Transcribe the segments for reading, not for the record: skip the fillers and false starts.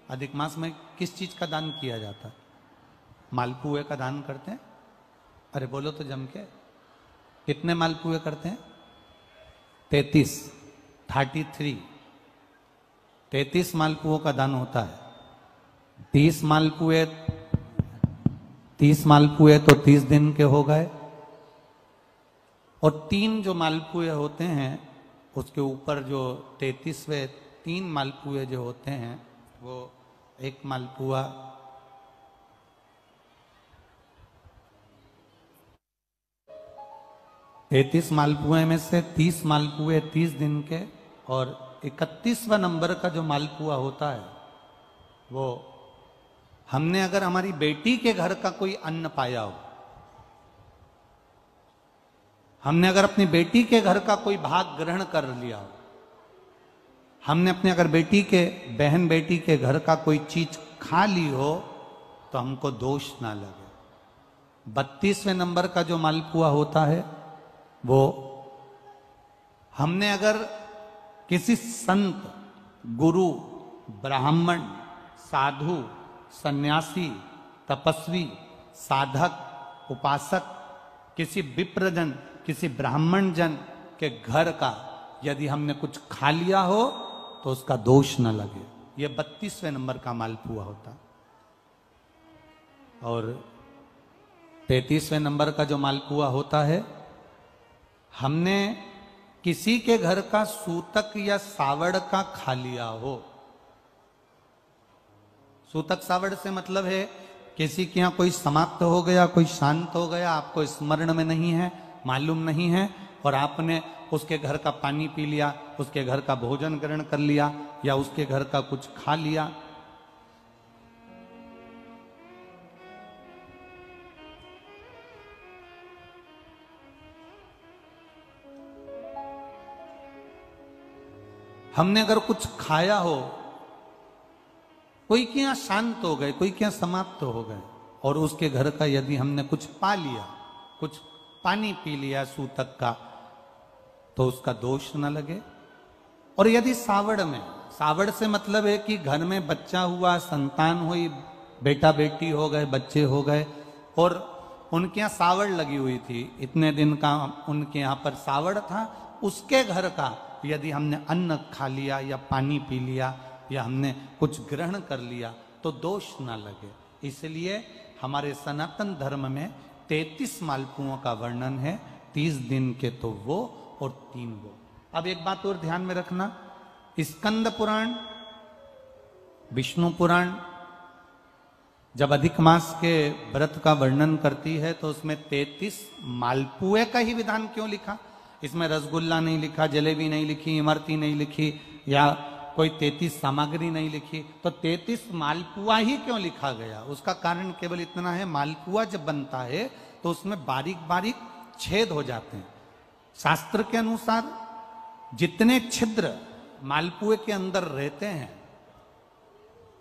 अधिक मास में किस चीज का दान किया जाता है? मालपुए का दान करते हैं। अरे बोलो तो जम के, कितने मालपुए करते हैं? 33 मालपुओं का दान होता है। 30 मालपुए तो 30 दिन के हो गए, और 3 जो मालपुए होते हैं उसके ऊपर जो 33वें 3 मालपुए जो होते हैं, वो एक मालपुआ 33 मालपुए में से 30 मालपुए 30 दिन के, और 31वां नंबर का जो मालपुआ होता है वो हमने अगर हमारी बेटी के घर का कोई अन्न पाया हो, हमने अगर अपनी बेटी के घर का कोई भाग ग्रहण कर लिया हो, हमने अपने अगर बहन बेटी के घर का कोई चीज खा ली हो, तो हमको दोष ना लगे। 32वें नंबर का जो मालपुआ होता है वो हमने अगर किसी संत, गुरु, ब्राह्मण, साधु, सन्यासी, तपस्वी, साधक, उपासक, किसी विप्रजन, किसी ब्राह्मण जन के घर का यदि हमने कुछ खा लिया हो तो उसका दोष न लगे। ये 32वें नंबर का मालपुआ होता। और 33वें नंबर का जो मालपुआ होता है, हमने किसी के घर का सूतक या सावड़ का खा लिया हो। सूतक सावड़ से मतलब है किसी के यहाँ कोई समाप्त हो गया, कोई शांत हो गया, आपको स्मरण में नहीं है, मालूम नहीं है, और आपने उसके घर का पानी पी लिया, उसके घर का भोजन ग्रहण कर लिया, या उसके घर का कुछ खा लिया। हमने अगर कुछ खाया हो, कोई के यहां शांत हो गए, कोई के यहां समाप्त हो गए, और उसके घर का यदि हमने कुछ पा लिया, कुछ पानी पी लिया सूतक का, तो उसका दोष न लगे। और यदि सावड़ से मतलब है कि घर में बच्चा हुआ, संतान हुई, बेटा बेटी हो गए, बच्चे हो गए, और उनके यहाँ सावड़ लगी हुई थी, इतने दिन का उनके यहाँ पर सावड़ था, उसके घर का यदि हमने अन्न खा लिया या पानी पी लिया या हमने कुछ ग्रहण कर लिया तो दोष ना लगे। इसलिए हमारे सनातन धर्म में 33 मालपुओं का वर्णन है, 30 दिन के तो वो और 3 वो। अब एक बात और ध्यान में रखना, स्कंद पुराण, विष्णु पुराण जब अधिक मास के व्रत का वर्णन करती है तो उसमें 33 मालपुए का ही विधान क्यों लिखा? इसमें रसगुल्ला नहीं लिखा, जलेबी नहीं लिखी, इमरती नहीं लिखी, या कोई 33 सामग्री नहीं लिखी, तो 33 मालपुआ ही क्यों लिखा गया? उसका कारण केवल इतना है, मालपुआ जब बनता है तो उसमें बारीक बारीक छेद हो जाते हैं। शास्त्र के अनुसार जितने छिद्र मालपुए के अंदर रहते हैं,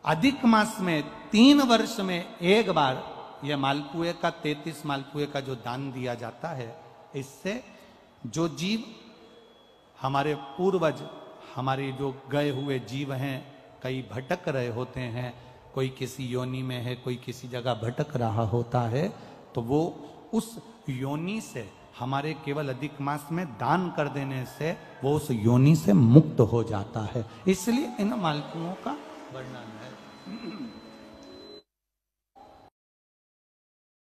अधिक मास में 3 वर्ष में एक बार यह मालपुए का 33 मालपुए का जो दान दिया जाता है, इससे जो जीव हमारे पूर्वज, हमारे जो गए हुए जीव हैं, कई भटक रहे होते हैं, कोई किसी योनि में है, कोई किसी जगह भटक रहा होता है, तो वो उस योनि से हमारे केवल अधिक मास में दान कर देने से वो उस योनि से मुक्त हो जाता है। इसलिए इन मालपुओं का वर्णन है।